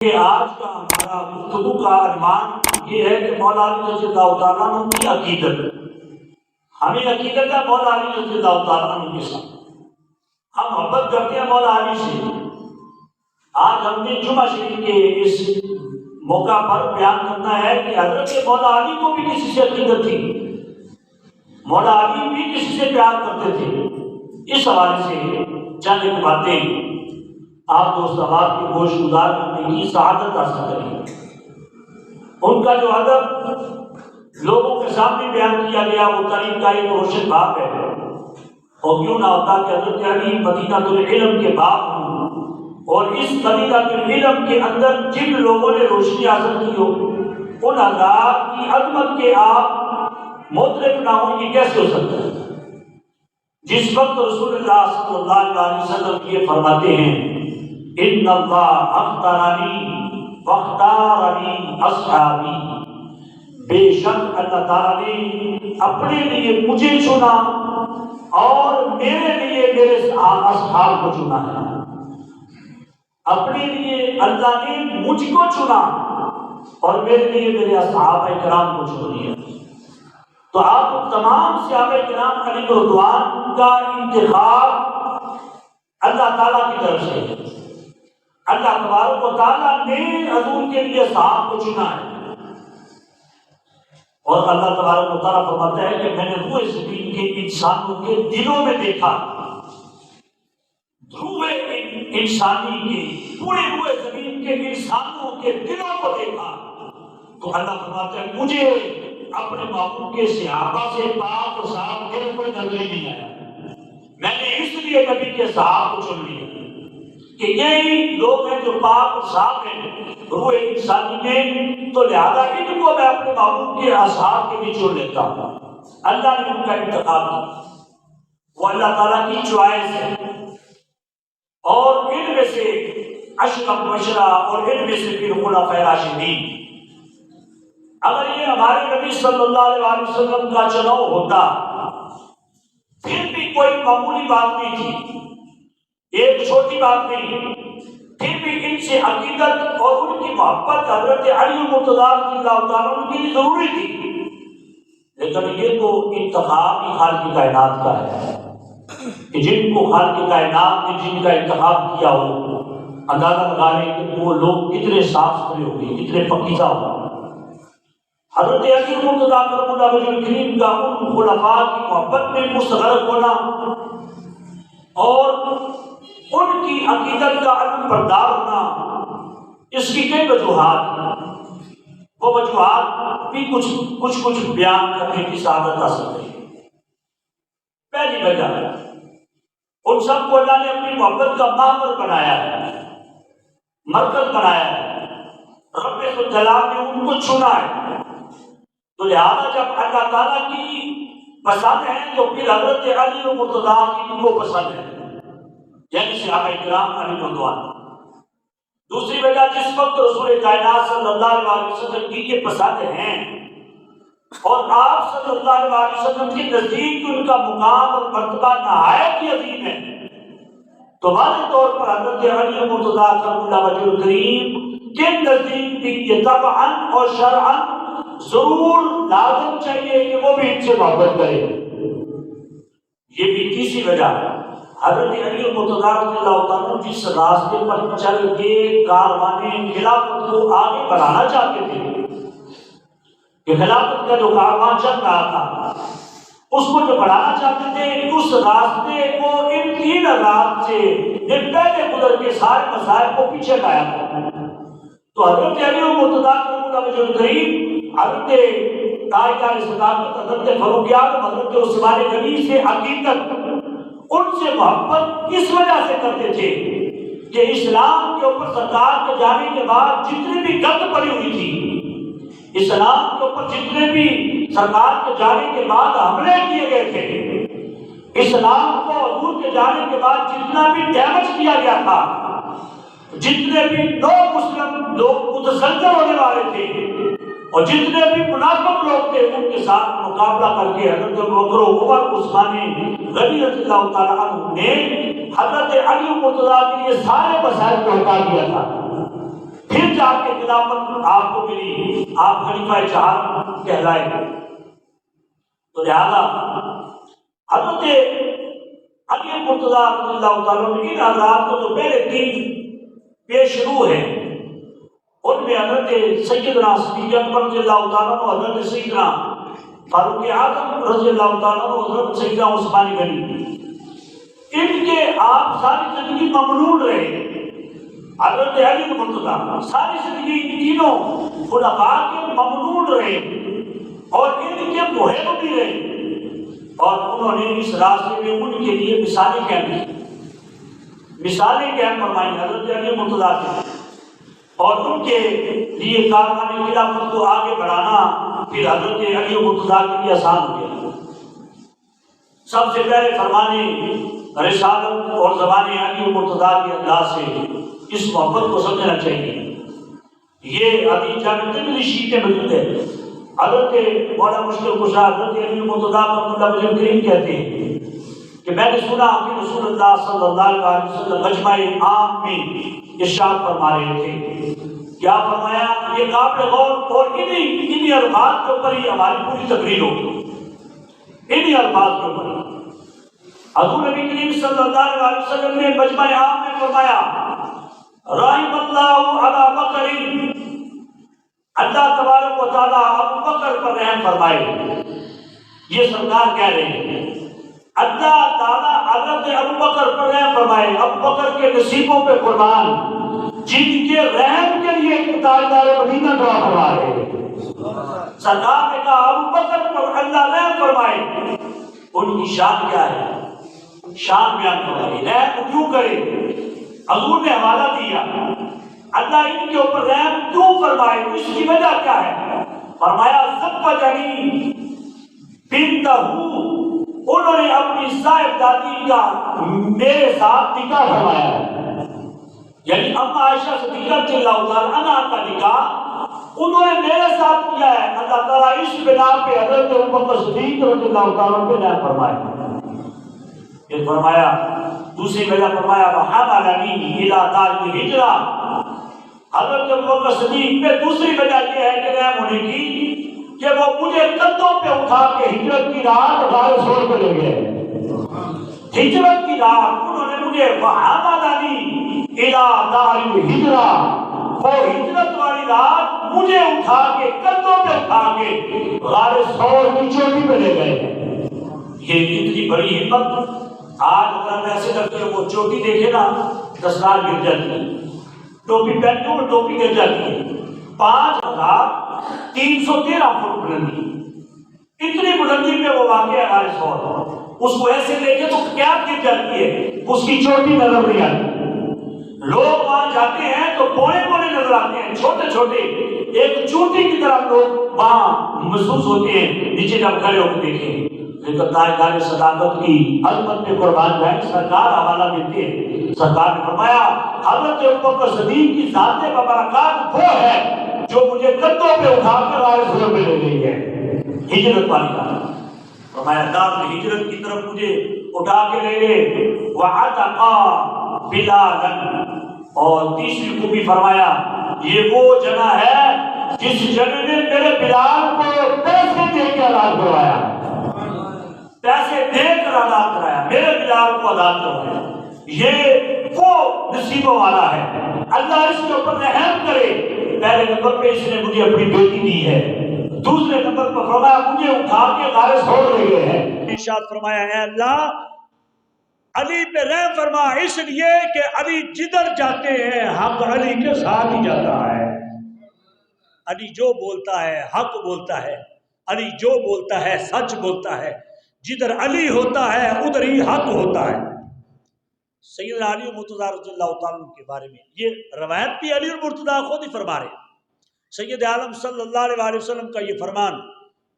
کہ آج کا ہمارا گفتگو کا عنوان یہ ہے کہ مولا علی رضی اللہ تعالیٰ عنہ کی عقیدت. ہمیں عقیدت ہے مولا علی رضی اللہ تعالیٰ عنہ کے ساتھ. ہم محبت کرتے ہیں مولا علی سے. آج ہم نے جمعہ شریف کے اس موقع پر بیان کرنا ہے کہ حضرت مولا علی کو بھی کسی سے عقیدت تھی, مولا علی بھی کسی سے پیار کرتے تھے. اس حوالے سے چند ایک باتیں آپ دوست احباب کی گوش گزار کرنے کی سعادت حاصل کریں. ان کا جو ادب لوگوں کے سامنے بیان کیا گیا وہ تعلیم کا ایک روشن باب ہے. اور کیوں نہ ہوتا کہ حضرت علی مدینہ العلم کے باب ہوں, اور اس مدینہ العلم کے اندر جن لوگوں نے روشنی حاصل کی ہو ان حضرات کی عظمت کے آپ مدرک نہ ہوں, یہ کیسے ہو سکتا ہے؟ جس وقت رسول اللہ صلی اللہ علیہ وسلم یہ فرماتے ہیں ان اللہ اختارنی واختارنی اصحابی, بے شک اللہ تعالیٰ نے اپنے لیے مجھے چنا اور میرے لیے میرے اصحاب کو چنا ہے. اپنے لیے اللہ نے مجھ کو چنا اور میرے لیے میرے اصحاب کرام کو چن لیا. تو آپ تمام صحابہ کرام علیہ رضوان کا انتخاب اللہ تعالیٰ کی طرف سے ہے. اللہ تبارک و تعالیٰ نے حضور کے لیے صحابہ کو چنا ہے. اور اللہ تبارک و تعالیٰ فرماتا ہے کہ میں نے روح زمین کے انسانوں کے دلوں میں دیکھا, روح انسانی کے پورے روح زمین کے انسانوں کے دلوں کو دیکھا. تو اللہ فرماتا ہے مجھے اپنے محبوب کے صحابہ سے پاک اور صاف میرے کوئی نظر ہی نہیں آیا. میں نے اس لیے نبی کے صحابہ کو چن لیا کہ یہی لوگ ہیں جو پاک اور صاف ہیں روح انسانی میں, تو لہذا ان کو میں اپنے محبوب کے اصحاب کے بھی چن لیتا ہوں. اللہ نے ان کا انتخاب کیا, وہ اللہ تعالیٰ کی چوائس ہے. اور ان میں سے اشرف مبشرہ اور ان میں سے پھر خلفائے راشدین. اگر یہ ہمارے نبی صلی اللہ علیہ وسلم کا چناؤ ہوتا پھر بھی کوئی معمولی بات نہیں تھی, ایک چھوٹی بات نہیں, پھر بھی ان سے عقیدت اور ان کی محبت حضرت علی مرتضیٰ رضی اللہ تعالیٰ عنہ کے لیے ضروری تھی. لیکن یہ تو انتخاب ہی خالق کائنات کا ہے کہ جن کو خالق کائنات نے جن کا انتخاب کیا ہو, اندازہ لگا لیں کہ وہ لوگ کتنے صاف ستھرے ہوں گے, کتنے پاکیزہ ہوں گے. حضرت علی مرتضیٰ کرم اللہ وجہ الکریم کا ان خلفاء کی محبت میں مستغرق ہونا اور ان کی عقیدت کا علم بردار ہونا, اس کی کئی وجوہات, وہ وجوہات بھی کچھ بیان کرنے کی سعادت حاصل کی. پہلی وجہ ہے ان سب کو اللہ نے اپنی محبت کا محور بنایا ہے, مرکز بنایا ہے. رب الجلال نے ان کو چنا ہے. تو لہذا جب اللہ تعالیٰ کی پسند ہے تو پھر حضرت علی مرتضیٰ کی ان کو پسند ہے, یعنی صحابہ کرام علیہ رضوان. دوسری وجہ جس وقت رسول کائنات صلی اللہ علیہ وسلم کی یہ پسند ہیں اور آپ صلی اللہ علیہ وسلم کے نزدیک ان کا مقام اور مرتبہ نہایت ہی عظیم ہے, تو واضح طور پر حضرت علی مرتضیٰ کرم اللہ وجہ الکریم کے نزدیک بھی یہ طبعاً اور شرعاً ضرور لازم چاہیے کہ وہ بھی ان سے محبت کرے. یہ بھی تیسری وجہ ہے حضرت علی مرتضیٰ رضی اللہ عنہ جس راستے پر چل کے کاروان خلافت کو آگے بڑھانا چاہتے تھے کہ خلافت کا جو کاروان چل رہا تھا اس کو جو بڑھانا چاہتے تھے, اس راستے کو ان تین حضرات سے جن پہلے گزر کے سارے مسائل کو پیچھے لایا تھا. تو حضرت علی مرتضیٰ کرم اللہ وجہ الکریم حضرت تاجدار صداقت حضرت فاروق اعظم حضرت عثمان غنی سے عقیدت, ان سے محبت اس وجہ سے کرتے تھے کہ اسلام کے اوپر سرکار کے جانے کے بعد جتنی بھی گند پڑی ہوئی تھی, اسلام کے اوپر جتنے بھی سرکار کے جانے کے بعد حملے کیے گئے تھے, اسلام کو حضور کے جانے کے بعد جتنا بھی ڈیمیج کیا گیا تھا, جتنے بھی نو مسلم لوگ متزلزل ہونے والے تھے اور جتنے بھی منافق لوگ تھے ان کے ساتھ مقابلہ کر کے حضرت ابوبکر عمر عثمان غنی رضی اللہ تعالیٰ عنہ نے حضرت علی مرتضیٰ کے لیے سارے مسائل کو ہٹا دیا تھا. پھر جا کے خلافت آپ کو ملی، آپ خلیفہ چہار کہلائے۔ تو لہذا حضرت علی مرتضیٰ رضی اللہ تعالیٰ عنہ ان حضرات کو جو پہلے تین پیش رو ہیں، ان میں حضرت سیدنا صدیق اکبر رضی اللہ تعالیٰ عنہ، حضرت سیدنا فاروق اعظم رضی اللہ تعالیٰ عنہ، حضرت سیدنا عثمان غنی، ان کے آپ ساری زندگی ممنون رہے۔ حضرت علی مرتضیٰ ساری زندگی ان تینوں خلفاء کے ممنون رہے اور ان کے محب بھی رہے، اور انہوں نے اس راستے میں ان کے لیے مثالیں قائم فرمائی حضرت علی مرتضیٰ سے، اور ان کے لیے کارخانے خلافت کو آگے بڑھانا پھر حضرت علی مرتضیٰ کے لیے آسان ہو گیا۔ سب سے پہلے فرمانے رسالت اور زبان علی مرتضیٰ کے انداز سے اس محبت کو سمجھنا چاہیے۔ یہ ابھی جامع ترمذی شریف میں موجود ہے۔ حضرت مولانا مشکل کشا حضرت علی مرتضیٰ رحمۃ اللہ علیہ کریم کہتے ہیں کہ میں نے سنا کہ رسول اللہ صلی اللہ علیہ وسلم مجمع عام میں ارشاد فرما رہے تھے، کیا فرمایا؟ یہ قابل غور، اور انہی الفاظ کے اوپر ہی ہماری پوری تقریر ہوگی، انہی الفاظ کے اوپر۔ حضور نبی کریم صلی اللہ علیہ وسلم نے مجمع عام میں فرمایا، رحم اللہ ابا بکر، اللہ تبارک و تعالیٰ ابو بکر پر رحم فرمائے۔ یہ سرکار کہہ رہے ہیں اللہ تعالیٰ حضرت ابو بکر پر رحم فرمائے، ابو بکر کے نصیبوں پہ قربان، جن کے رحم کے لیے تاجدار مدینہ دعا فرما رہے ہیں۔ سرکار نے کہا ابو بکر پر اللہ رحم فرمائے، ان کی شان کیا ہے؟ شان بیان فرمائی، رحم کیوں کرے؟ حضور نے حوالہ دیا اللہ ان کے اوپر رحم کیوں فرمائے، اس کی وجہ کیا ہے؟ فرمایا زوجنی بنتہ، انہوں نے اپنی صاحبزادی کا میرے ساتھ نکاح فرمایا، یعنی اما عائشہ صدیقہ رضی اللہ تعالیٰ عنہا کا نکاح انہوں نے میرے ساتھ کیا ہے۔ اللہ تعالیٰ اس بنا پہ حضرت ابوبکر صدیق رضی اللہ تعالیٰ پہ رحم فرمایا۔ پھر فرمایا دوسری وجہ فرمایا وحملنی الی دار الہجرہ، حضرت ابوبکر صدیق پہ دوسری وجہ یہ ہے کہ رحم ہونے کی کہ وہ مجھے کندھوں پہ اٹھا کے ہجرت کی رات غار ثور پہ لے گئے۔ ہجرت کی رات انہوں نے مجھے وحملنی الی دار الہجرہ، وہ ہجرت والی رات مجھے اٹھا کے کندھوں پہ اٹھا کے غار ثور کی چوٹی پہ لے گئے۔ یہ اتنی بڑی ہمت، آج اگر ہم ایسے کرتے ہیں وہ چوٹی دیکھے نا دستار گر جاتی ہے، ٹوپی پہنتے ہو ٹوپی گر جاتی ہے۔ 5313 فٹ بلندی، اتنی بلندی پہ وہ واقع ہے غار ثور، اس کو ایسے دیکھے تو کیا گر جاتی ہے، اس کی چوٹی نظر نہیں آتی۔ لوگ وہاں جاتے ہیں تو بوڑے بوڑے نظر آتے ہیں، چھوٹے چھوٹے ایک چوٹی کی طرح لوگ وہاں محسوس ہوتے ہیں نیچے جب کھڑے ہو کے دیکھیں، لیکن تاجدار صداقت کی عظمت پہ قربان جائیں۔ سرکار حوالہ دیتے ہیں، سرکار نے فرمایا حضرت ابوبکر صدیق کی ذات مبارکات وہ ہے جو مجھے کندھوں پہ اٹھا کر غار ثور پہ لے گئی ہے، ہجرت والی بات۔ فرمایا دار ہجرت کی طرف مجھے اٹھا کے لے گئے۔ وعتقا بلالا، اور تیسری کو بھی فرمایا یہ وہ جنہ ہے جس جنہ نے میرے بلال کو پیسے دے کے آزاد کروایا، پیسے دے کر آزاد کرایا، میرے بلال کو آزاد کروایا۔ یہ وہ نصیبوں والا ہے، اللہ اس کے اوپر رحم کرے۔ پہلے نمبر پہ اس نے مجھے اپنی بیٹی دی ہے، دوسرے نمبر پر فرمایا مجھے اٹھا کے غار ثور لے گئے ہیں۔ ارشاد فرمایا اے اللہ علی پہ رحم فرما، اس لیے کہ علی جدھر جاتے ہیں حق علی کے ساتھ ہی جاتا ہے۔ علی جو بولتا ہے حق بولتا ہے، علی جو بولتا ہے سچ بولتا ہے، جدھر علی ہوتا ہے ادھر ہی حق ہوتا ہے۔ سیدنا علی مرتضیٰ رضی اللہ تعالیٰ کے بارے میں یہ روایت بھی علی مرتضیٰ خود ہی فرما رہے ہیں۔ سید عالم صلی اللہ علیہ وسلم کا یہ فرمان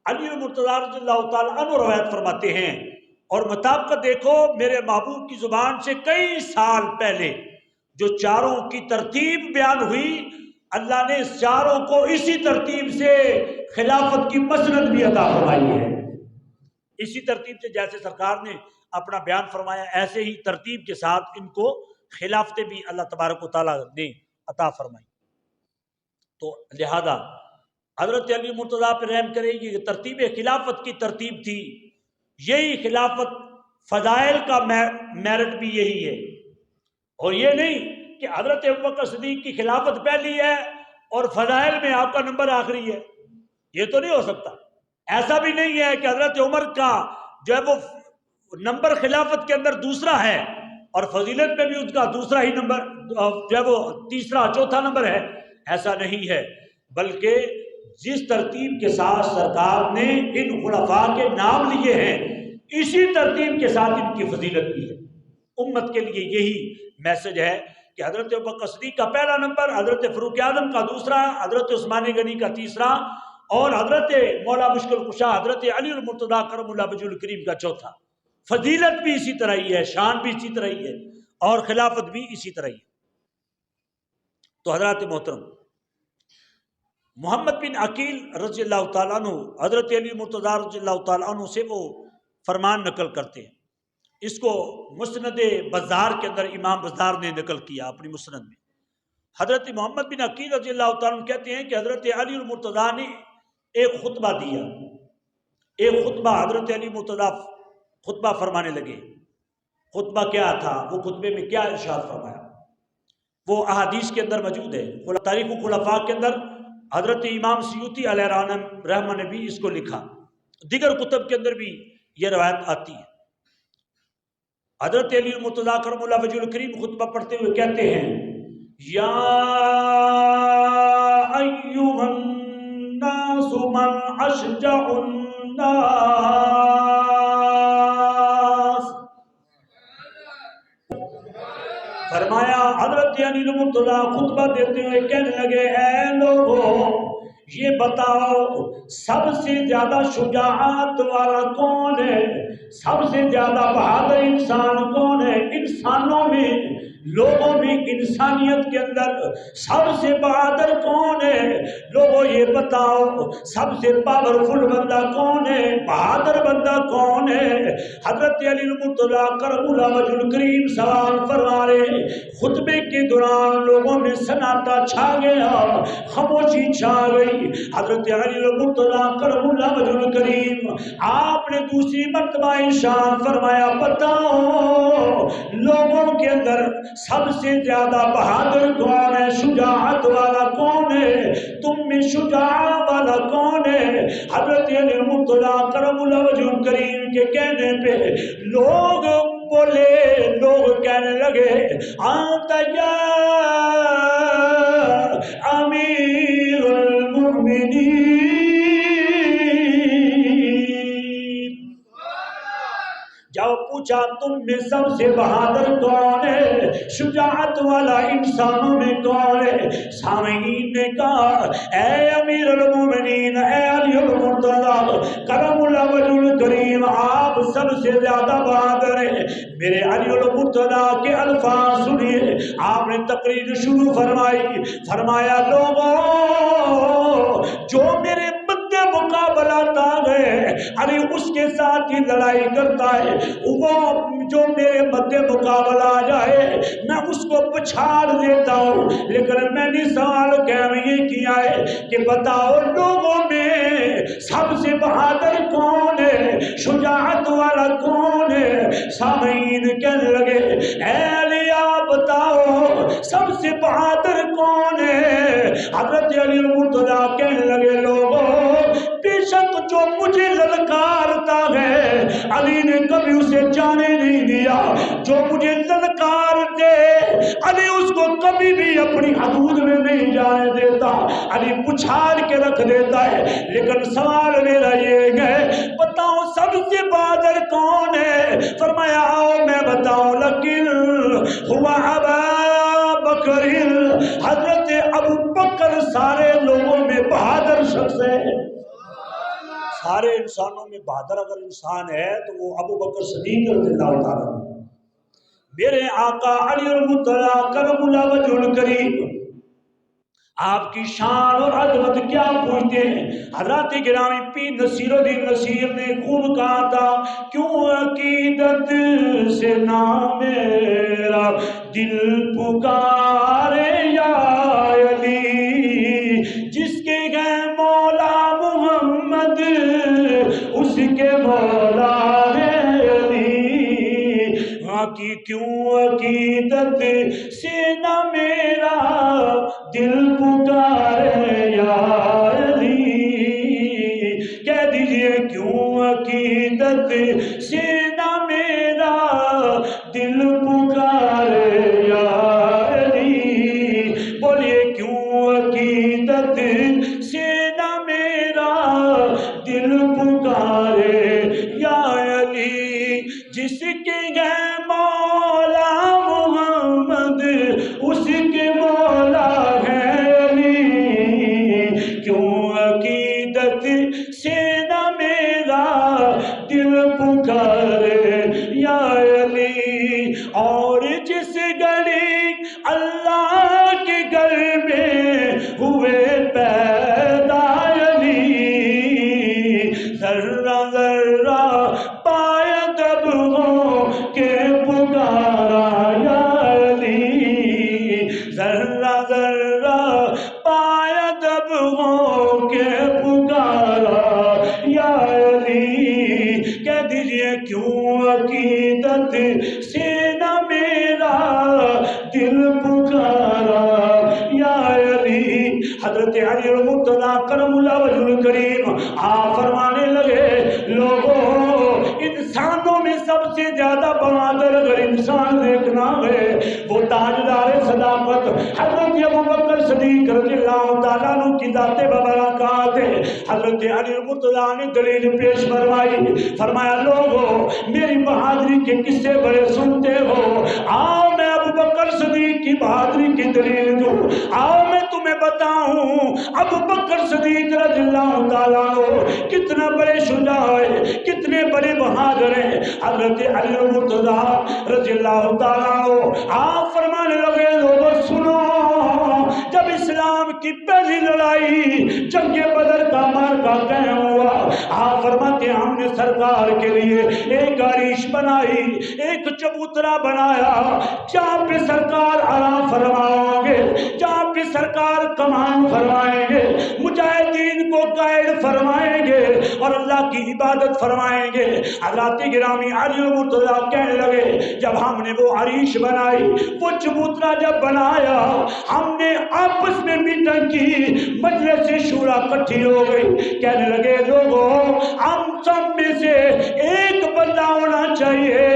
علی مرتضیٰ رضی اللہ تعالیٰ عنہ روایت فرماتے ہیں، اور مطابقت دیکھو میرے محبوب کی زبان سے کئی سال پہلے جو چاروں کی ترتیب بیان ہوئی، اللہ نے اس چاروں کو اسی ترتیب سے خلافت کی مسند بھی عطا فرمائی ہے۔ اسی ترتیب سے جیسے سرکار نے اپنا بیان فرمایا، ایسے ہی ترتیب کے ساتھ ان کو خلافتیں بھی اللہ تبارک و تعالیٰ نے عطا فرمائی۔ تو لہذا حضرت علی مرتضیٰ پہ رحم کرے گی کہ ترتیب خلافت کی ترتیب تھی، یہی خلافت فضائل کا میرٹ بھی یہی ہے، اور یہ نہیں کہ حضرت ابوبکر صدیق کی خلافت پہلی ہے اور فضائل میں آپ کا نمبر آخری ہے، یہ تو نہیں ہو سکتا۔ ایسا بھی نہیں ہے کہ حضرت عمر کا جو ہے وہ نمبر خلافت کے اندر دوسرا ہے اور فضیلت میں بھی اس کا دوسرا ہی نمبر جو ہے وہ تیسرا چوتھا نمبر ہے، ایسا نہیں ہے، بلکہ جس ترتیب کے ساتھ سرکار نے ان خلفاء کے نام لیے ہیں اسی ترتیب کے ساتھ ان کی فضیلت بھی ہے۔ امت کے لیے یہی میسج ہے کہ حضرت ابوبکر صدیق کا پہلا نمبر، حضرت فاروق اعظم کا دوسرا، حضرت عثمان غنی کا تیسرا اور حضرت مولا مشکل کشا حضرت علی المرتضیٰ کرم اللہ وجہ الکریم کا چوتھا۔ فضیلت بھی اسی طرح ہی ہے، شان بھی اسی طرح ہی ہے اور خلافت بھی اسی طرح ہی ہے۔ تو حضرات محترم، محمد بن عقیل رضی اللہ تعالیٰ عنہ حضرت علی مرتضیٰ رضی اللہ تعالیٰ عنہ سے وہ فرمان نقل کرتے ہیں، اس کو مسند بزار کے اندر امام بزار نے نقل کیا اپنی مسند میں۔ حضرت محمد بن عقیل رضی اللہ تعالیٰ عنہ کہتے ہیں کہ حضرت علی المرتضیٰ نے ایک خطبہ دیا، ایک خطبہ حضرت علی مرتضیٰ خطبہ فرمانے لگے۔ خطبہ کیا تھا؟ وہ خطبے میں کیا ارشاد فرمایا وہ احادیث کے اندر موجود ہے، تاریخ الخلفاء کے اندر حضرت امام سیوطی علیہ رحمہ نے بھی اس کو لکھا، دیگر کتب کے اندر بھی یہ روایت آتی ہے۔ حضرت علی المرتضیٰ کرم اللہ وجہ الکریم خطبہ پڑھتے ہوئے کہتے ہیں، یا ایھا الناس من اشجع الناس، فرمایا حضرت علی المرتضیٰ خطبہ دیتے ہوئے کہنے لگے، اے لوگوں یہ بتاؤ سب سے زیادہ شجاعت والا کون ہے، سب سے زیادہ بہادر انسان کون ہے؟ انسانوں میں، لوگوں میں، انسانیت کے اندر سب سے بہادر کون ہے؟ لوگوں یہ بتاؤ سب سے پاورفل بندہ کون ہے، بہادر بندہ کون ہے؟ حضرت علی المرتضیٰ کرم اللہ وجہ الکریم سوال فرما رہے، خطبے کے دوران لوگوں میں سناٹا چھا گیا، خاموشی چھا گئی۔ حضرت علی المرتضیٰ کرم اللہ وجہ الکریم آپ نے دوسری مرتبہ ارشاد فرمایا، بتاؤ لوگوں کے اندر سب سے زیادہ بہادر کون ہے، شجاعت والا کون ہے، تم میں شجاع والا کون ہے؟ حضرت علی المرتضیٰ کرم اللہ وجہ الکریم کے کہنے پہ لوگ بولے، لوگ کہنے لگے، آنت یا امیر المؤمنین، جب پوچھا تم میں سب سے بہادر کون ہے، شجاعت والا انسانوں میں کون ہے؟ سامعین نے کہا، اے امیر المومنین، اے علی المرتضیٰ کرم اللہ وجہ الکریم، آپ سب سے زیادہ بہادر ہیں۔ میرے علی المرتضیٰ کے الفاظ سنیے، آپ نے تقریر شروع فرمائی، فرمایا لوگوں جو میرے مقابلہ تا گئے علی اس کے ساتھ ہی لڑائی کرتا ہے، وہ جو میرے مد مقابلہ آ جائے میں اس کو پچھاڑ دیتا ہوں۔ لیکن میں نے سوال یہ کیا ہے کہ بتاؤ لوگوں میں سب سے بہادر کون ہے، شجاعت والا کون ہے؟ سامعین کہنے لگے، اے علی آپ بتاؤ سب سے بہادر کون ہے؟ حضرت علی المرتضیٰ کہنے لگے، لوگوں بے شک جو مجھے للکارتا ہے علی نے کبھی اسے جانے نہیں دیا، جو مجھے للکار دے علی اس کو کبھی بھی اپنی حدود میں نہیں جانے دیتا، علی پچھاڑ کے رکھ دیتا ہے۔ لیکن سوال میرا یہ ہے، بتاؤ سب سے بہادر کون ہے؟ فرمایا آؤ میں بتاؤں، لیکن ہوا ابا بکر، حضرت ابو بکر سارے لوگوں میں بہادر شخص ہے۔ سارے انسانوں میں بہادر اگر انسان ہے تو وہ ابو بکر صدیق رضی اللہ تعالیٰ عنہ۔ میرے آقا علی المرتضیٰ کرم اللہ وجہ الکریم آپ کی شان اور عظمت کیا پوچھتے ہیں؟ حضرت گرامی پیر نصیر الدین نصیر نے خوب کہا تھا، کیوں عقیدت سے نہ میرا دل پکارے یا علی، عقیدت سے نہ میرا دل پکارے یا علی، کہہ دیجئے کیوں عقیدت سے نہ میرا دل پکارے یا علی، بولیے کیوں عقیدت سے نہ میرا دل پکارے یا علی، جس کے ہے مولا محمد اس کے مولا ہے علی، کیوں عقیدت سے نہ میرا دل پکارے یا علی، اور جس گھڑی اللہ کے گھر میں ہوئے پیدا علی، ذرہ ذرہ پایا تب ہو کے پکارا یا علی، ذرہ ذرہ پایا تب ہو کے پکارا یا علی، کہہ دیجئے کیوں عقیدت سے نہ میرا دل پکارا یا علی۔ حضرت علی المرتضیٰ کرم اللہ وجہ الکریم آپ فرمانے لگے، لوگوں انسانوں میں سب سے زیادہ بہادر اگر انسان دیکھنا ہے وہ تاجدار صداقت حضرت ابوبکر صدیق رضی اللہ تعالیٰ عنہ کی ذات ببرکات ہے۔ حضرت علی المرتضیٰ نے دلیل پیش فرمائی، فرمایا لوگوں میری بہادری کے قصے بڑے سنتے ہو، آؤ میں ابوبکر صدیق کی بہادری کی دلیل دوں، آؤ میں تمہیں بتاؤں ابوبکر صدیق رضی اللہ تعالیٰ عنہ کتنا بڑے شجاع ہیں، کتنے بڑے بہادر ہیں۔ حضرت علی المرتضیٰ رضی اللہ تعالیٰ عنہ آپ فرمانے لگے، لوگوں سنو، جب اسلام کی پہلی لڑائی جنگ بدر کا مارکہ قائم ہوا، آپ فرماتے ہیں ہم نے سرکار کے لیے ایک عریش بنائی، ایک چبوترا بنایا، جہاں پہ سرکار آرام فرمائیں گے، جہاں پہ سرکار کمان فرمائیں گے، مجاہدین کو گائیڈ فرمائیں گے اور اللہ کی عبادت فرمائیں گے۔ حضرات گرامی علی المرتضیٰ کہنے لگے جب ہم نے وہ عریش بنائی، وہ چبوترا جب بنایا، ہم نے آپس میں میٹنگ کی، مجلس شورا اکٹھی ہو گئی، کہنے لگے لوگوں ہم سب میں سے ایک بندہ ہونا چاہیے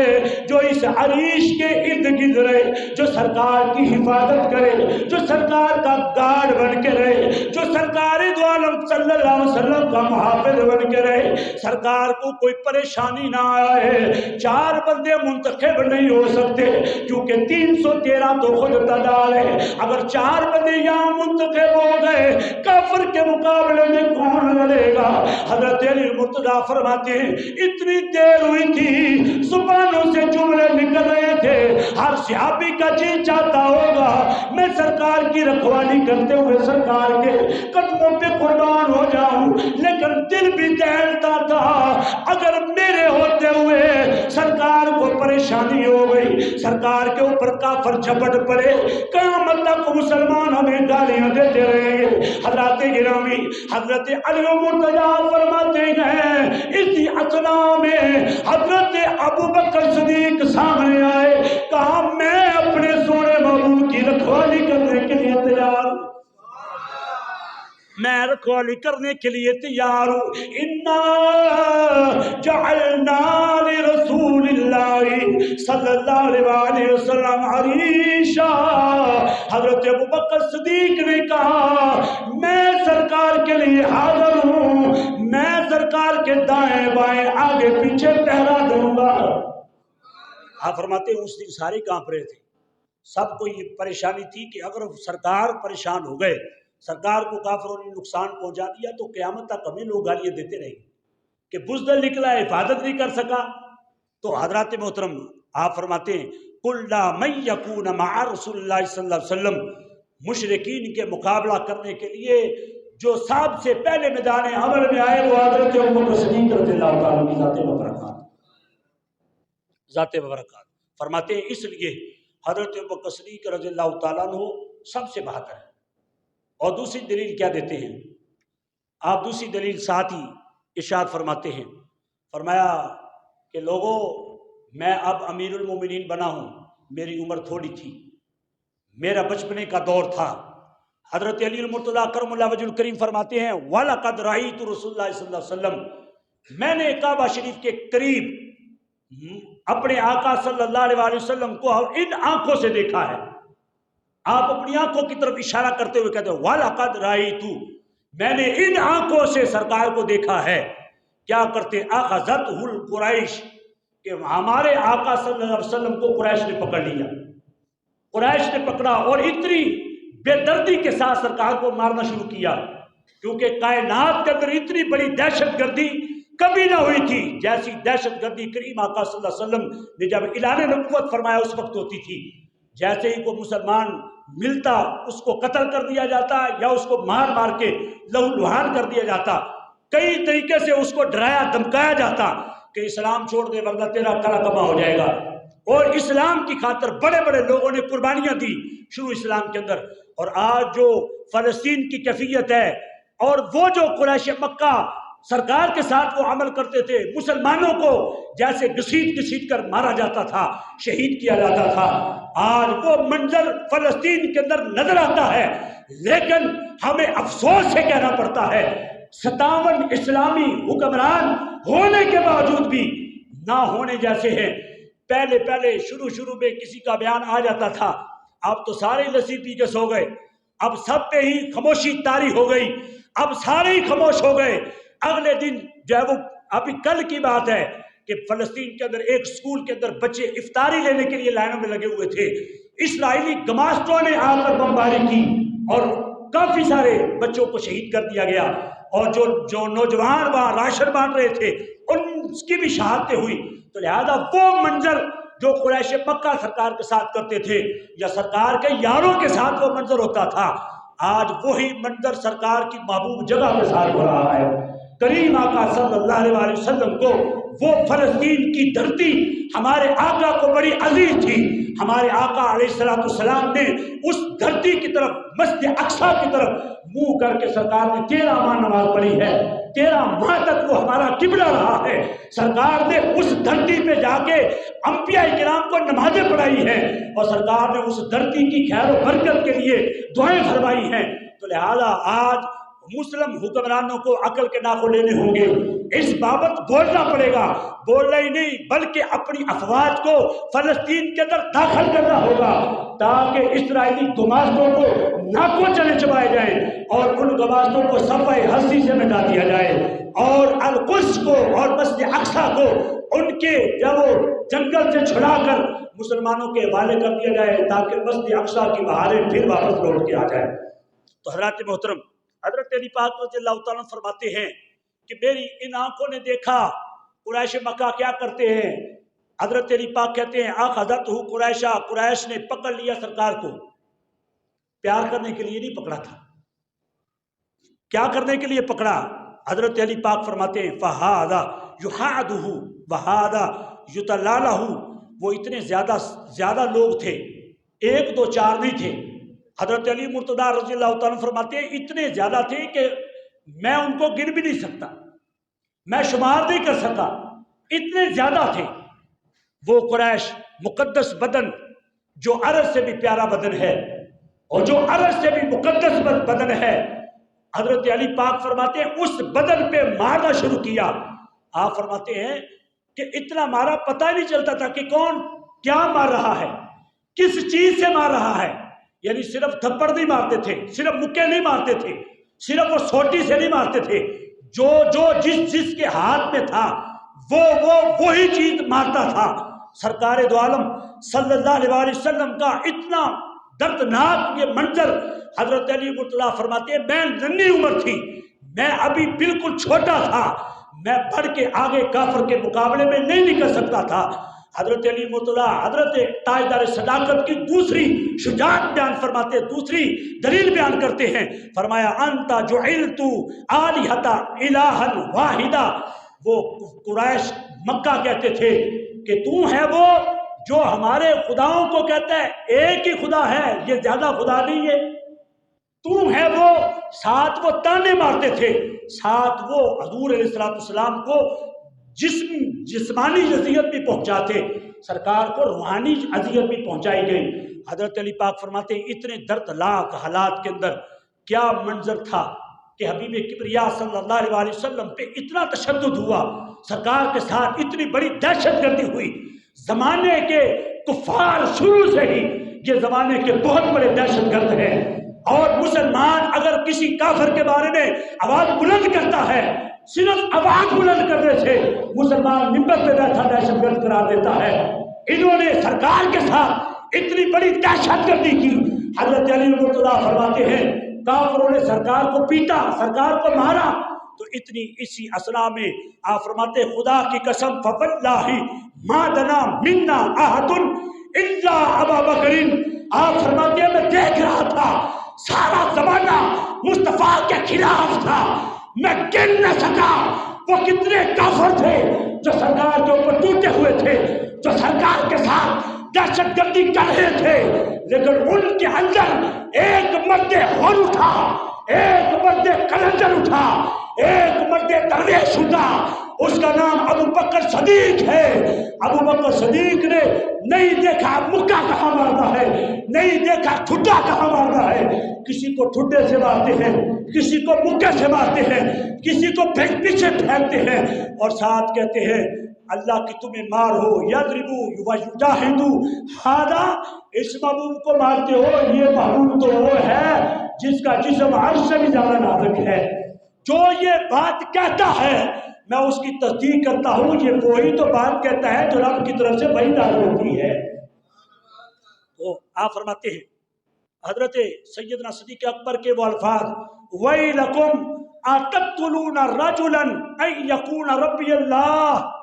جو اس عریش کے ارد گرد رہے، جو سرکار کی حفاظت کرے، جو سرکار کا گارڈ بن کے رہے، جو سرکار دو عالم صلی اللہ علیہ وسلم کا محافظ بن کے رہے، سرکار کو کوئی پریشانی نہ آئے۔ 4 بندے منتخب نہیں ہو سکتے کیونکہ 313 تو خود تعداد ہے، اگر 4 بندے یہاں منتخب ہو گئے کافر کے مقابلے میں کون لڑے گا؟ حضرت علی المرتضیٰ فرماتے ہیں اتنی دیر ہوئی تھی، زبانوں سے جملے نکل رہے تھے، ہر صحابی کا جی چاہتا ہوگا میں سرکار کی رکھوالی کرتے ہوئے سرکار کے قدموں پہ قربان ہو جاؤں، لیکن دل بھی دہلتا تھا اگر میرے ہوتے ہوئے سرکار کو پریشانی ہو گئی، سرکار کے اوپر کافر جھپٹ پڑے، قیامت تک مسلمان ہمیں گالیاں دیتے رہیں گے۔ حضرات گرامی حضرت علی المرتضیٰ فرماتے ہیں اسی اثنا میں حضرت ابوبکر صدیق سامنے آئے، کہا میں اپنے سونے محبوب کی رکھوالی کرنے کے لیے تیار ہوں، میں رکھوالی کرنے کے لیے تیار ہوں۔ انا جعلنا لرسول اللہ صلی اللہ علیہ وسلم عریشا، حضرت ابوبکر صدیق نے کہا میں سرکار کے لیے حاضر ہوں، میں سرکار کے دائیں بائیں آگے پیچھے پہرا دوں گا۔ آپ فرماتے ہیں اس دن سارے کانپ رہے تھے، سب کو یہ پریشانی تھی کہ اگر سرکار پریشان ہو گئے، سرکار کو کافروں نے نقصان پہنچا دیا تو قیامت تک ہمیں لوگ گالیاں دیتے رہیں گے کہ بزدل نکلا حفاظت نہیں کر سکا۔ تو حضرات محترم آپ فرماتے ہیں کُلَّ مَن یکون مع رسول اللہ صلی اللہ علیہ وسلم، مشرکین کے مقابلہ کرنے کے لیے جو سب سے پہلے میدان عمل میں آئے وہ حضرت ابوبکر صدیق رضی اللہ تعالیٰ عنہ کی ذات ببرکات فرماتے ہیں اس لیے حضرت ابوبکر صدیق رضی اللہ تعالیٰ عنہ سب سے بہتر ہے۔ اور دوسری دلیل کیا دیتے ہیں آپ؟ دوسری دلیل ساتھ ہی ارشاد فرماتے ہیں، فرمایا کہ لوگوں میں اب امیر المومنین بنا ہوں، میری عمر تھوڑی تھی، میرا بچپنے کا دور تھا۔ حضرت علی المرتضیٰ کرم اللہ وجہ الکریم فرماتے ہیں وَلَقَدْ رَأَيْتُ رسول اللہ صلی اللہ علیہ وسلم، میں نے کعبہ شریف کے قریب اپنے آقا صلی اللہ علیہ وسلم کو ان آنکھوں سے دیکھا ہے۔ آپ اپنی آنکھوں کی طرف اشارہ کرتے ہوئے کہتے ہیں وَلَقَدْ رَأَيْتُ، میں نے ان آنکھوں سے سرکار کو دیکھا ہے۔ کیا کرتے؟ أَخَذَتْهُ الْقُرَيْشِ، کہ ہمارے آقا صلی اللہ علیہ وسلم کو قریش نے پکڑ لیا، قریش نے پکڑا اور اتنی بے دردی کے ساتھ سرکار کو مارنا شروع کیا، کیونکہ کائنات کے اندر اتنی بڑی دہشت گردی کبھی نہ ہوئی تھی جیسی دہشت گردی کریم آقا صلی اللہ علیہ وسلم نے جب اعلان نبوت فرمایا اس وقت ہوتی تھی۔ جیسے ہی کوئی مسلمان ملتا اس کو قتل کر دیا جاتا یا اس کو مار مار کے لہو لہان کر دیا جاتا، کئی طریقے سے اس کو ڈرایا دھمکایا جاتا کہ اسلام چھوڑ دے ورنہ تیرا کلا کما ہو جائے گا۔ اور اسلام کی خاطر بڑے بڑے لوگوں نے قربانیاں دی شروع اسلام کے اندر۔ اور آج جو فلسطین کی کیفیت ہے اور وہ جو قریش مکہ سرکار کے ساتھ وہ عمل کرتے تھے، مسلمانوں کو جیسے گھسیٹ گھسیٹ کر مارا جاتا تھا، شہید کیا جاتا تھا، آج وہ منظر فلسطین کے اندر نظر آتا ہے۔ لیکن ہمیں افسوس سے کہنا پڑتا ہے 57 اسلامی حکمران ہونے کے باوجود بھی نہ ہونے جیسے ہیں۔ پہلے شروع میں کسی کا بیان آ جاتا تھا، اب تو سارے لسی پی کے سو گئے، اب سب پہ ہی خاموشی طاری ہو گئی، اب سارے ہی خاموش ہو گئے۔ اگلے دن جو ہے وہ ابھی کل کی بات ہے کہ فلسطین کے اندر ایک سکول کے اندر بچے افطاری لینے کے لیے لائنوں میں لگے ہوئے تھے، اسرائیلی گماسٹوں نے آ کر بمباری کی اور کافی سارے بچوں کو شہید کر دیا گیا، اور جو نوجوان وہاں راشن بانٹ رہے تھے ان کی بھی شہادتیں ہوئی۔ تو لہذا وہ منظر جو قریش مکہ سرکار کے ساتھ کرتے تھے یا سرکار کے یاروں کے ساتھ وہ منظر ہوتا تھا، آج وہی منظر سرکار کی محبوب جگہ کے ساتھ ہو رہا ہے۔ کریم آقا صلی اللہ علیہ وسلم کو وہ فلسطین کی دھرتی ہمارے آقا کو بڑی عزیز تھی۔ ہمارے آقا علیہ السلام نے اس دھرتی کی طرف مسجد اقصیٰ کی طرف منہ کر کے سرکار نے 13 ماہ نماز پڑھی ہے، 13 ماہ تک وہ ہمارا قبلہ رہا ہے۔ سرکار نے اس دھرتی پہ جا کے انبیاء کرام کو نمازیں پڑھائی ہیں اور سرکار نے اس دھرتی کی خیر و برکت کے لیے دعائیں فرمائی ہیں۔ تو لہذا آج مسلم حکمرانوں کو عقل کے ناخن لینے ہوں گے، اس بابت بولنا پڑے گا، بولنا ہی نہیں بلکہ اپنی افواج کو فلسطین کے اندر داخل کرنا ہوگا تاکہ اسرائیلی گماشتوں کو ناکوں چلے چبائے جائیں اور ان گماشتوں کو صفحہ ہستی سے مٹا دیا جائے اور القدس کو اور مسجد اقصیٰ کو ان کے جب جنگل سے چھڑا کر مسلمانوں کے حوالے کر دیا جائے تاکہ مسجد اقصیٰ کی بہاریں پھر واپس لوٹ کے آ جائیں۔ تو حضرات محترم، حضرت علی پاک رضی اللہ تعالیٰ فرماتے ہیں کہ میری ان آنکھوں نے دیکھا قریش مکہ کیا کرتے ہیں۔ حضرت علی پاک کہتے ہیں آخذتہ قریشہ، قریش نے پکڑ لیا سرکار کو، پیار کرنے کے لیے نہیں پکڑا تھا، کیا کرنے کے لیے پکڑا؟ حضرت علی پاک فرماتے ہیں فہذا یحادہ وہذا یتلالہ، وہ اتنے زیادہ لوگ تھے، 1 2 4 نہیں تھے۔ حضرت علی مرتضیٰ رضی اللہ تعالیٰ فرماتے ہیں اتنے زیادہ تھے کہ میں ان کو گن بھی نہیں سکتا، میں شمار نہیں کر سکتا، اتنے زیادہ تھے۔ وہ قریش مقدس بدن جو عرش سے بھی پیارا بدن ہے اور جو عرش سے بھی مقدس بدن ہے، حضرت علی پاک فرماتے ہیں اس بدن پہ مارنا شروع کیا۔ آپ فرماتے ہیں کہ اتنا مارا پتہ ہی نہیں چلتا تھا کہ کون کیا مار رہا ہے، کس چیز سے مار رہا ہے۔ یعنی صرف تھپڑ نہیں مارتے تھے، صرف مکے نہیں مارتے تھے، صرف وہ سوٹی سے نہیں مارتے تھے، جو جس کے ہاتھ میں تھا وہی چیز مارتا تھا۔ سرکار دو عالم صلی اللہ علیہ وسلم کا اتنا دردناک یہ منظر، حضرت علی مرتضیٰ فرماتے ہیں میں ننھی عمر تھی، میں ابھی بالکل چھوٹا تھا، میں بڑھ کے آگے کافر کے مقابلے میں نہیں نکل سکتا تھا۔ حضرت علی مرتضیٰ حضرت تاجدار صداقت کی دوسری شجاعت بیان فرماتے، دوسری دلیل بیان کرتے ہیں، فرمایا انت جعلت آلہۃ الہا واحدہ۔ وہ قریش مکہ کہتے تھے کہ تو ہے وہ جو ہمارے خداؤں کو کہتا ہے ایک ہی خدا ہے، یہ زیادہ خدا نہیں ہے، تو ہے وہ۔ ساتھ وہ تانے مارتے تھے، ساتھ وہ حضور علیہ السلام کو جسمانی اذیت بھی پہنچاتے، سرکار کو روحانی اذیت بھی پہنچائی گئی۔ حضرت علی پاک فرماتے ہیں اتنے دردناک حالات کے اندر کیا منظر تھا کہ حبیب کبریا صلی اللہ علیہ وسلم پہ اتنا تشدد ہوا، سرکار کے ساتھ اتنی بڑی دہشت گردی ہوئی۔ زمانے کے کفار شروع سے ہی یہ زمانے کے بہت بڑے دہشت گرد ہیں، اور مسلمان اگر کسی کافر کے بارے میں آواز بلند کرتا ہے، صرف آواز بلند کرنے سے مسلمان ممبر پہ بیٹھا دہشت گرد قرار دیتا ہے۔ انہوں نے سرکار کے ساتھ اتنی بڑی دہشت گردی کی۔ حضرت علی مرتضیٰ فرماتے ہیں کافروں نے سرکار کو پیٹا، سرکار کو مارا، تو اسی اسنا میں آپ فرماتے خدا کی قسم فواللہ ما دنا منا احد الا ابا بکر، آپ فرماتے ہیں میں دیکھ رہا تھا سارا زمانہ مصطفیٰ کے خلاف تھا، میں گن نہ سکا وہ کتنے کافر تھے جو سرکار کے اوپر ٹوٹے ہوئے تھے، جو سرکار کے ساتھ دہشت گردی کر رہے تھے، لیکن ان کے اندر ایک مرد حر اٹھا، ایک مرد قلندر اٹھا، ایک مرد درویش اٹھا، اس کا نام ابو بکر صدیق ہے۔ ابو بکر صدیق نے نہیں دیکھا مکہ کہاں مارنا ہے، نہیں دیکھا ٹھڈا کہاں مارنا ہے، کسی کو ٹھڈے سے مارتے ہیں، کسی کو مکہ سے مارتے ہیں، کسی کو پیچھے پھینکتے ہیں، اور ساتھ کہتے ہیں اللہ کی تمہیں مار ہو، یضربو ویجاہدو ہذا، اس محبوب کو مارتے ہو، یہ محبوب تو وہ ہے جس کا جسم عرش سے بھی زیادہ نازک ہے۔ جو یہ بات کہتا ہے میں اس کی تصدیق کرتا ہوں، یہ وہی تو بات کہتا ہے جو رب کی طرف سے وہی نازل ہوتی ہے۔ تو آپ فرماتے ہیں حضرت سیدنا صدیق اکبر کے وہ الفاظ وَيْلَكُمْ أَتَقْتُلُونَ رَجُلًا أَن يَكُونَ رَبِّيَ اللَّهُ،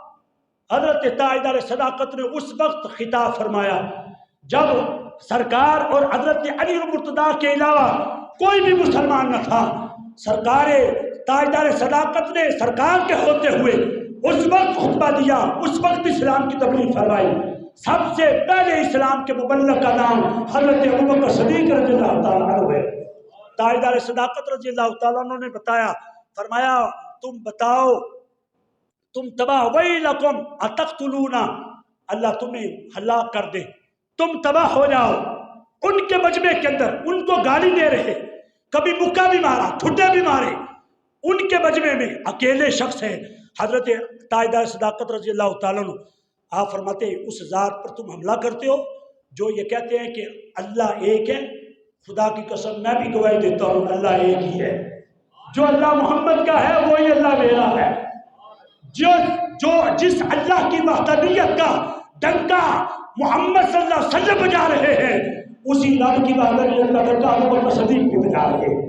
حضرت تاجدار صداقت نے اس وقت خطاب فرمایا جب سرکار اور حضرت علی مرتضیٰ کے علاوہ کوئی بھی مسلمان نہ تھا۔ سرکار تاجدار صداقت نے سرکار کے ہوتے ہوئے اس وقت خطبہ دیا، اس وقت اسلام کی تبلیغ فرمائی۔ سب سے پہلے اسلام کے مبلغ کا نام حضرت ابوبکر صدیق رضی اللہ تعالیٰ عنہ ہے۔ تاجدار صداقت رضی اللہ تعالیٰ عنہ نے بتایا، فرمایا تم بتاؤ، تم تباہ ویلکم اتقتلون، اللہ تمہیں ہلاک کر دے، تم تباہ ہو جاؤ۔ ان کے مجمع کے اندر ان کو گالی دے رہے، کبھی مکہ بھی مارا، ٹھڈے بھی مارے، ان کے مجمع میں اکیلے شخص ہیں حضرت تاجدار صداقت رضی اللہ تعالیٰ عنہ۔ آپ فرماتے ہیں اس ذات پر تم حملہ کرتے ہو جو یہ کہتے ہیں کہ اللہ ایک ہے، خدا کی قسم میں بھی گواہی دیتا ہوں اللہ ایک ہی ہے، جو اللہ محمد کا ہے وہی اللہ میرا ہے، جس اللہ کی وحدانیت کا ڈنکا محمد صلی اللہ علیہ وسلم بجا رہے ہیں، اسی رب کی وحدانیت کا ڈنکا ابوبکر صدیق بھی بجا رہے ہیں۔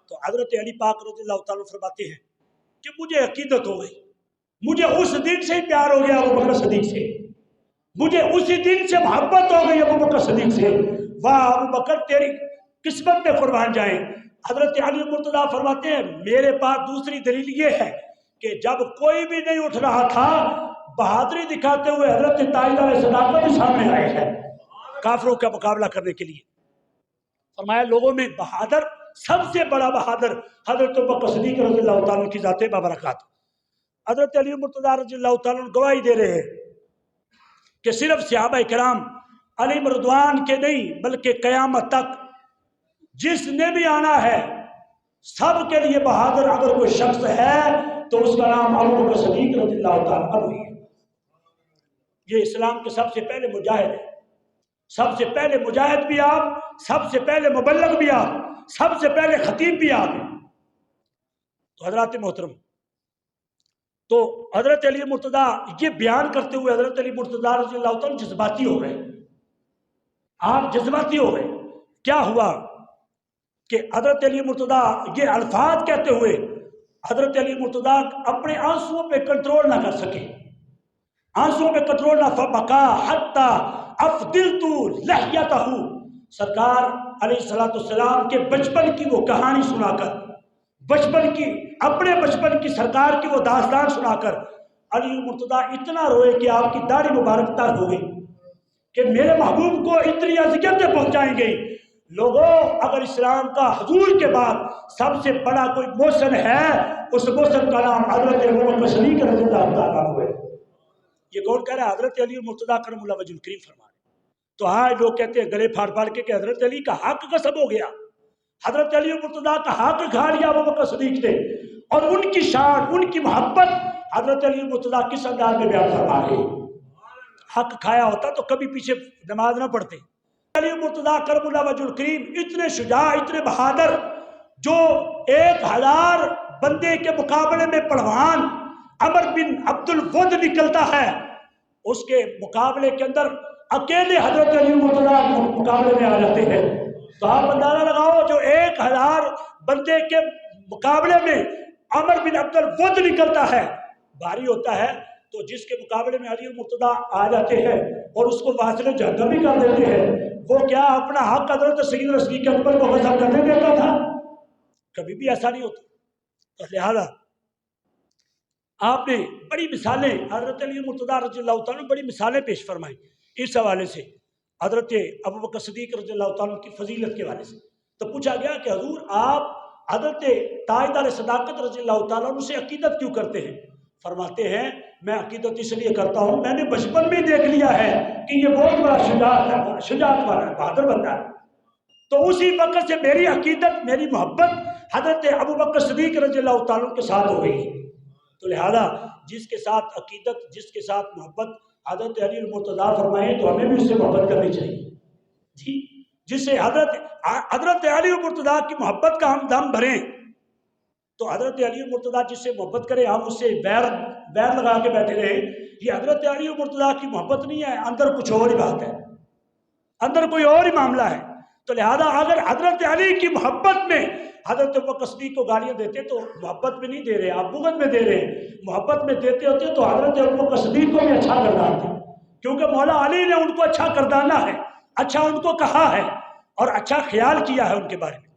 تو حضرت علی پاک رضی اللہ تعالیٰ فرماتے ہیں کہ مجھے عقیدت ہو گئی، مجھے اس دن سے پیار ہو گیا ابوبکر صدیق سے، مجھے اسی دن سے محبت ہو گئی ابوبکر صدیق سے۔ واہ ابوبکر تیری قسمت میں قربان جائیں۔ حضرت علی مرتضیٰ فرماتے ہیں میرے پاس دوسری دلیل یہ ہے کہ جب کوئی بھی نہیں اٹھ رہا تھا، بہادری دکھاتے ہوئے حضرت تاجدار صداقت بھی سامنے آئے ہیں کافروں کا مقابلہ کرنے کے لیے۔ فرمایا لوگوں میں بہادر، سب سے بڑا بہادر حضرت ابوبکر صدیق رضی اللہ تعالیٰ کی ذات بابرکات۔ حضرت علی مرتضیٰ رضی اللہ تعالیٰ گواہی دے رہے ہیں کہ صرف صحابہ کرام علی رضوان کے نہیں بلکہ قیامت تک جس نے بھی آنا ہے سب کے لیے بہادر اگر کوئی شخص ہے تو اس کا نام ابوبکر صدیق رضی اللہ تعالیٰ عنہ ہے۔ یہ اسلام کے سب سے پہلے مجاہد ہے، سب سے پہلے مجاہد بھی آپ، سب سے پہلے مبلغ بھی آپ، سب سے پہلے خطیب بھی آپ ہیں۔ تو حضرات محترم، تو حضرت علی مرتضیٰ یہ بیان کرتے ہوئے حضرت علی مرتضیٰ رضی اللہ تعالیٰ جذباتی ہو گئے، آپ جذباتی ہو گئے۔ کیا ہوا کہ حضرت علی مرتضیٰ یہ الفاظ کہتے ہوئے حضرت علی مرتضیٰ اپنے آنسوؤں پہ کنٹرول نہ کر سکے، آنسوؤں پہ کنٹرول نہ، فبکا حتی افدلت لحیتہ، سرکار علیہ السلام کے بچپن کی وہ کہانی سنا کر، بچپن کی اپنے بچپن کی سرکار کی وہ داستان سنا کر علی مرتضیٰ اتنا روئے کہ آپ کی داڑھی مبارک تر ہو گئی کہ میرے محبوب کو اتنی اذیتیں پہنچائیں گئی۔ لوگوں اگر اسلام کا حضور کے بعد سب سے بڑا کوئی محسن ہے، اس محسن کا نام حضرت ابوبکر صدیق رضی اللہ تعالیٰ عنہ ہے۔ یہ کون کہہ رہا ہے؟ حضرت علی المرتضیٰ کرم اللہ وجہ الکریم فرما رہے ہیں۔ تو ہاں لوگ کہتے ہیں گلے پھاڑ پھاڑ کے کہ حضرت علی کا حق قسم ہو گیا، حضرت علی المرتضیٰ کا حق کھا لیا ابو بکر صدیق نے، اور ان کی شان ان کی محبت حضرت علی المرتضیٰ کس انداز میں بیان فرما رہے ہیں۔ حق کھایا ہوتا تو کبھی پیچھے نماز نہ پڑھتے۔ علی المرتضیٰ کرم اللہ وجہ الکریم اتنے شجاع اتنے بہادر، جو 1000 بندے کے مقابلے میں پہلوان عمر بن عبد الود نکلتا ہے، اس کے مقابلے کے اندر اکیلے حضرت علی المرتضیٰ مقابلے میں آ جاتے ہیں۔ تو آپ اندازہ لگاؤ، جو 1000 بندے کے مقابلے میں عمر بن عبد الود نکلتا ہے، بھاری ہوتا ہے، تو جس کے مقابلے میں علی المرتضیٰ آ جاتے ہیں اور اس کو واصل جہنم بھی کر دیتے ہیں، وہ کیا اپنا حق حضرت سیدنا صدیق اکبر کو غصب کرنے دیتا تھا؟ کبھی بھی ایسا نہیں ہوتا۔ تو لہذا آپ نے بڑی مثالیں حضرت علی المرتضیٰ رضی اللہ تعالیٰ نے بڑی مثالیں پیش فرمائیں اس حوالے سے، حضرت ابو بکر صدیق رضی اللہ تعالیٰ کی فضیلت کے حوالے سے۔ تو پوچھا گیا کہ حضور آپ حضرت تاجدار صداقت رضی اللہ تعالیٰ عنہ سے عقیدت کیوں کرتے ہیں؟ فرماتے ہیں میں عقیدت اس لیے کرتا ہوں، میں نے بچپن میں دیکھ لیا ہے کہ یہ بہت بڑا شجاعت والا ہے، بہادر بندہ ہے، تو اسی وقت سے میری عقیدت میری محبت حضرت ابو بکر صدیق رضی اللہ تعالیٰ کے ساتھ ہو گئی۔ تو لہذا جس کے ساتھ عقیدت جس کے ساتھ محبت حضرت علی المرتضیٰ فرمائے تو ہمیں بھی اس سے محبت کرنی چاہیے جی، جس سے حضرت علی المرتضیٰ کی محبت کا ہم دم بھریں، تو حضرت علی المرتضیٰ جس سے محبت کرے ہم اس سے ویر لگا کے بیٹھے رہے، یہ حضرت علی المرتضیٰ کی محبت نہیں ہے، اندر کچھ اور ہی بات ہے، اندر کوئی اور ہی معاملہ ہے۔ تو لہذا اگر حضرت علی کی محبت میں حضرت ابو بکر صدیق کو گالیاں دیتے تو محبت میں نہیں دے رہے، آپ بغض میں دے رہے ہیں۔ محبت میں دیتے ہوتے تو حضرت ابو بکر صدیق کو بھی اچھا گردانتے، کیونکہ مولا علی نے ان کو اچھا گردانا ہے، اچھا ان کو کہا ہے اور اچھا خیال کیا ہے ان کے بارے میں۔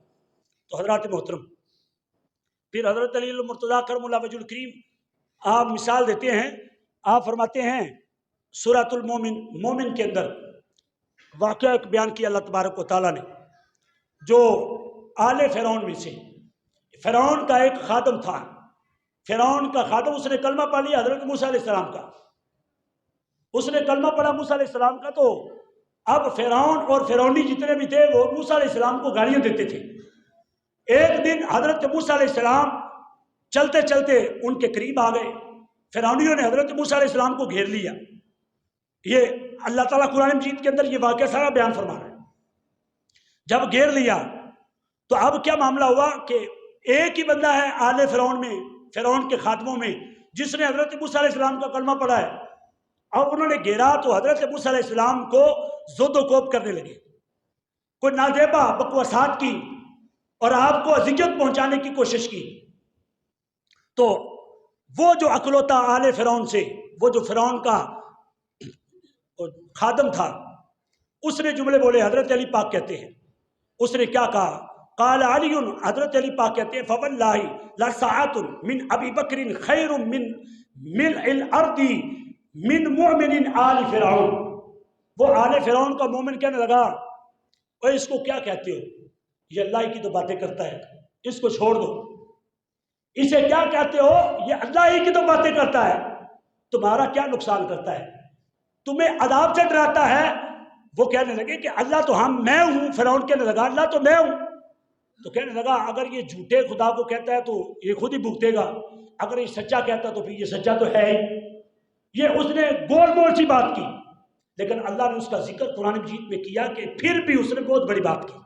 تو حضرات محترم، پھر حضرت علی المرتضیٰ کرم اللہ وجہ الکریم آپ مثال دیتے ہیں، آپ فرماتے ہیں سورۃ المومن مومن کے اندر واقعہ ایک بیان کیا اللہ تبارک و تعالیٰ نے، جو آل فرعون میں سے فرعون کا ایک خادم تھا، فرعون کا خادم، اس نے کلمہ پڑھ لیا حضرت موسیٰ علیہ السلام کا، اس نے کلمہ پڑھا موسیٰ علیہ السلام کا، تو اب فرعون اور فرعونی جتنے بھی تھے وہ موسیٰ علیہ السلام کو گالیاں دیتے تھے۔ ایک دن حضرت موسیٰ علیہ السلام چلتے چلتے ان کے قریب آ گئے، فرعونیوں نے حضرت موسیٰ علیہ السلام کو گھیر لیا۔ یہ اللہ تعالیٰ قرآن مجید کے اندر یہ واقعہ سارا بیان فرما رہا ہے۔ جب گھیر لیا تو اب کیا معاملہ ہوا کہ ایک ہی بندہ ہے آل فرعون میں، فرعون کے خادموں میں، جس نے حضرت موسیٰ علیہ السلام کا کلمہ پڑھا ہے۔ اب انہوں نے گھیرا تو حضرت موسیٰ علیہ السلام کو زد و کوب کرنے لگے، کوئی نازیبا بکواسات کی اور آپ کو اذیت پہنچانے کی کوشش کی۔ تو وہ جو اکلوتا آل فرعون سے، وہ جو فرعون کا خادم تھا، اس نے جملے بولے، حضرت علی پاک کہتے ہیں، اس نے کیا کہا؟ قال علی، حضرت علی پاک کہتے ہیں، فواللہ لساعۃ من ابی بکر خیر من ملء الارض من مؤمن آل فرعون۔ وہ آل فرعون کا مومن کہنے لگا، اوے اس کو کیا کہتے ہو؟ یہ اللہ کی تو باتیں کرتا ہے، اس کو چھوڑ دو، اسے کیا کہتے ہو؟ یہ اللہ ہی کی تو باتیں کرتا ہے، تمہارا کیا نقصان کرتا ہے، تمہیں عذاب سے ڈراتا ہے۔ وہ کہنے لگے کہ اللہ تو میں ہوں، فرعون کہنے لگا اللہ تو میں ہوں۔ تو کہنے لگا اگر یہ جھوٹے خدا کو کہتا ہے تو یہ خود ہی بھگتے گا، اگر یہ سچا کہتا ہے تو پھر یہ سچا تو ہے ہی۔ یہ اس نے گول گول سی بات کی، لیکن اللہ نے اس کا ذکر قرآن مجید میں کیا کہ پھر بھی اس نے بہت بڑی بات کی،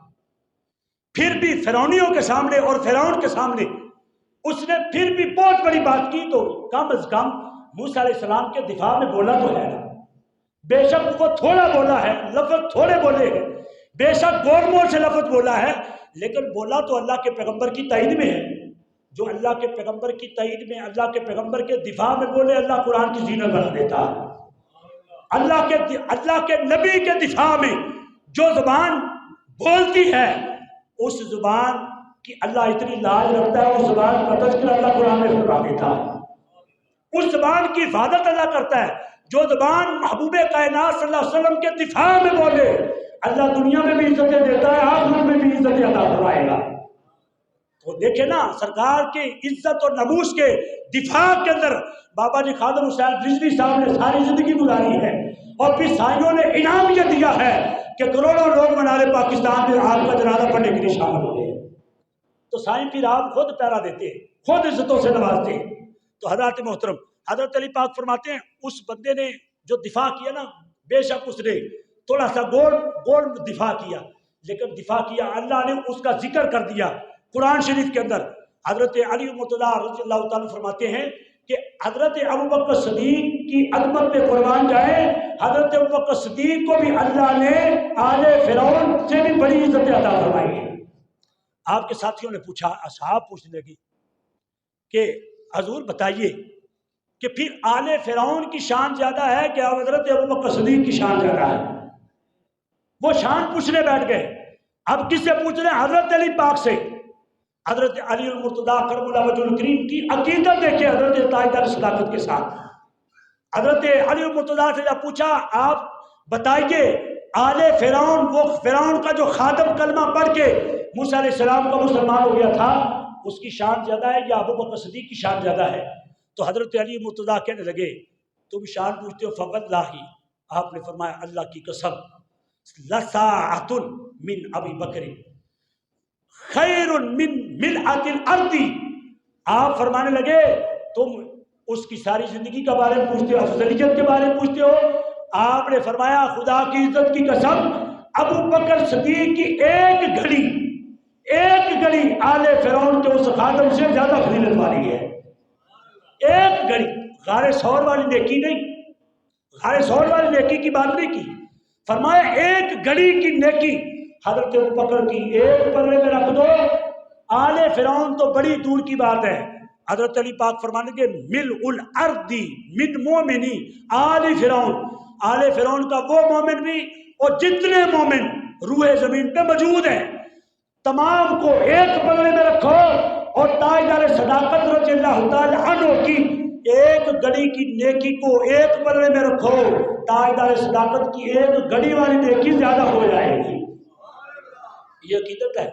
پھر بھی فرعونیوں کے سامنے اور فرعون کے سامنے اس نے پھر بھی بہت بڑی بات کی۔ تو کم از کم موسیٰ علیہ السلام کے دفاع میں بولا تو ہے، بے شک وہ تھوڑا بولا ہے، لفظ تھوڑے بولے ہیں، بے شک گول مول سے لفظ بولا ہے، لیکن بولا تو اللہ کے پیغمبر کی تائید میں ہے۔ جو اللہ کے پیغمبر کی تائید میں، اللہ کے پیغمبر کے دفاع میں بولے، اللہ قرآن کی زینت بنا دیتا ہے۔ اللہ کے نبی کے دفاع میں جو زبان بولتی ہے، اس زبان کی اللہ اتنی لاج رکھتا ہے، اس زبان کا تذکرہ اللہ قرآن میں فرما دیتا ہے، اس زبان کی حفاظت اللہ کرتا ہے۔ جو زبان محبوب کائنات صلی اللہ علیہ وسلم کے دفاع میں بولے، اللہ دنیا میں بھی عزتیں دیتا ہے، آخرت میں بھی عزتیں عطا فرمائے گا۔ تو دیکھیں نا سرکار کے عزت اور نموس کے دفاع کے اندر بابا جی خادم حسین رضوی صاحب نے ساری زندگی گزاری ہے، اور پھر سائیوں نے انعام یہ دیا ہے کہ کروڑوں لوگ منارے پاکستان میں آپ کا جنازہ پڑھنے کے لیے شامل ہو گئے۔ تو سائیں پھر آپ خود پیرا دیتے، خود عزتوں سے نوازتے۔ تو حضرات محترم، حضرت علی پاک فرماتے ہیں اس بندے نے جو دفاع کیا نا، بے شک اس نے تھوڑا سا گول دفاع کیا، لیکن دفاع کیا، اللہ نے اس کا ذکر کر دیا قرآن شریف کے اندر۔ حضرت علی مرتضیٰ رضی اللہ تعالیٰ فرماتے ہیں کہ حضرت ابوبکر صدیق کی عظمت پہ قربان جائے، حضرت ابوبکر صدیق کو بھی اللہ نے آل فرعون سے بھی بڑی عزت عطا فرمائی ہے۔ آپ کے ساتھیوں نے پوچھا، اصحاب پوچھنے لگے کہ حضور بتائیے کہ پھر آل فرعون کی شان زیادہ ہے کہ حضرت ابوبکر صدیق کی شان زیادہ ہے؟ وہ شان پوچھنے بیٹھ گئے۔ اب کس سے پوچھ رہے ہیں؟ حضرت علی پاک سے۔ حضرت علی المرتضیٰ کرم اللہ وجہ الکریم کی عقیدت دیکھیں حضرت تاجدار صداقت کے ساتھ۔ حضرت علی المرتضیٰ سے جب پوچھا آپ بتائیے آل فرعون، وہ فرعون کا جو خادم کلمہ پڑھ کے موسیٰ علیہ السلام کا مسلمان ہو گیا تھا، اس کی شان زیادہ ہے یا ابوبکر صدیق کی شان زیادہ ہے؟ تو حضرت علی مرتضیٰ کہنے لگے تم شان پوچھتے ہو، فواللہ، آپ نے فرمایا اللہ کی قسم، لساعۃ من ابی بکر خیر من ملءۃ الارض۔ آپ فرمانے لگے تم اس کی ساری زندگی کے بارے میں پوچھتے ہو، افضلیت کے بارے میں پوچھتے ہو۔ آپ نے فرمایا خدا کی عزت کی قسم، ابو بکر صدیق کی ایک گھڑی آل فرعون کے اس خادم سے زیادہ فضیلت والی ہے۔ ایک گھڑی، غار ثور والی نیکی نہیں، غار ثور والی نیکی کی بات نہیں کی، فرمایا ایک گھڑی کی نیکی حضرت ابو بکر کی ایک پلڑے میں رکھ دو، آل فرعون تو بڑی دور کی بات ہے۔ حضرت علی پاک فرمانے کے ملء الارض من مومنی آل فرعون، آل فرعون کا وہ مومن بھی اور جتنے مومن روح زمین پہ موجود ہیں تمام کو ایک پلڑے میں رکھو، اور تاجدار صداقت رضی اللہ تعالی عنہ کی ایک گھڑی کی نیکی کو ایک پلڑے میں رکھو، تاجدار صداقت کی ایک گھڑی والی نیکی زیادہ ہو جائے گی۔ یہ عقیدت ہے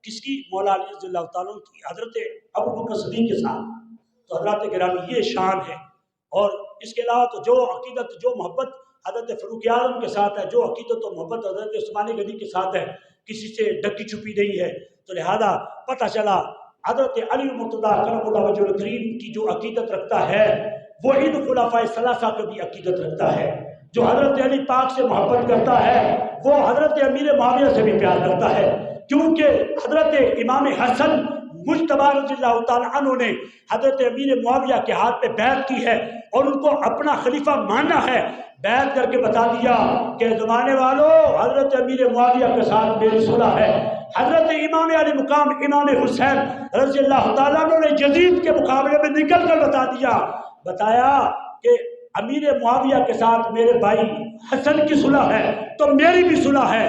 کس کی؟ مولا علی رضی اللہ تعالیٰ کی حضرت ابوبکر صدیق کے ساتھ۔ تو حضرات گرامی یہ شان ہے، اور اس کے علاوہ تو جو عقیدت، جو محبت حضرت فاروق اعظم کے ساتھ ہے، جو عقیدت و محبت حضرت عثمان غنی کے ساتھ ہے، کسی سے ڈکی چھپی نہیں ہے۔ تو لہذا پتہ چلا حضرت علی مرتضیٰ کرم اللہ وجہ الکریم کی جو عقیدت رکھتا ہے وہ ان خلفائے ثلاثہ کو بھی عقیدت رکھتا ہے۔ جو حضرت علی پاک سے محبت کرتا ہے وہ حضرت امیر معاویہ سے بھی پیار کرتا ہے، کیونکہ حضرت امام حسن مجتبی رضی اللہ تعالیٰ عنہ نے حضرت امیر معاویہ کے ہاتھ پہ بیعت کی ہے اور ان کو اپنا خلیفہ ماننا ہے۔ بیعت کر کے بتا دیا کہ زمانے والوں حضرت امیر معاویہ کے ساتھ میری صلح ہے۔ حضرت امام علی مقام امام حسین رضی اللہ تعالیٰ عنہ نے یزید کے مقابلے میں نکل کر بتایا کہ امیر معاویہ کے ساتھ میرے بھائی حسن کی صلح ہے تو میری بھی صلح ہے۔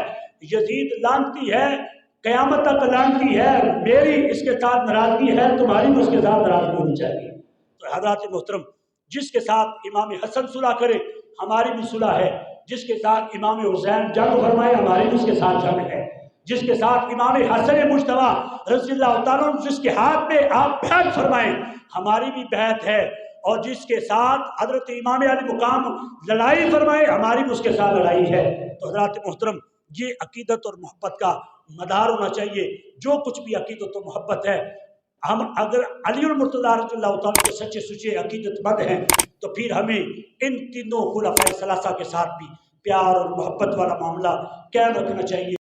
یزید لانتی ہے، قیامت تک لانتی ہے، میری اس کے ساتھ ناراضگی ہے، تمہاری بھی اس کے ساتھ ناراضگی ہونی چاہیے۔ تو حضرات محترم، جس کے ساتھ امام حسن صلح کرے ہماری بھی صلح ہے، جس کے ساتھ امام حسین جنگ فرمائے ہماری بھی اس کے ساتھ جنگ ہے، جس کے ساتھ امام حسن مجتبی رضی اللہ تعالیٰ عنہ جس کے ہاتھ پہ آپ بیعت فرمائیں ہماری بھی بیعت ہے، اور جس کے ساتھ حضرت امام علی مقام لڑائی فرمائے ہماری بھی اس کے ساتھ لڑائی ہے۔ تو حضرات محترم، یہ عقیدت اور محبت کا مدار ہونا چاہیے۔ جو کچھ بھی عقیدت و محبت ہے، ہم اگر علی المرتضیٰ رضی اللہ تعالیٰ کے سچے سچے عقیدت مند ہیں تو پھر ہمیں ان تینوں خلفائے ثلاثہ کے ساتھ بھی پیار اور محبت والا معاملہ قائم رکھنا چاہیے۔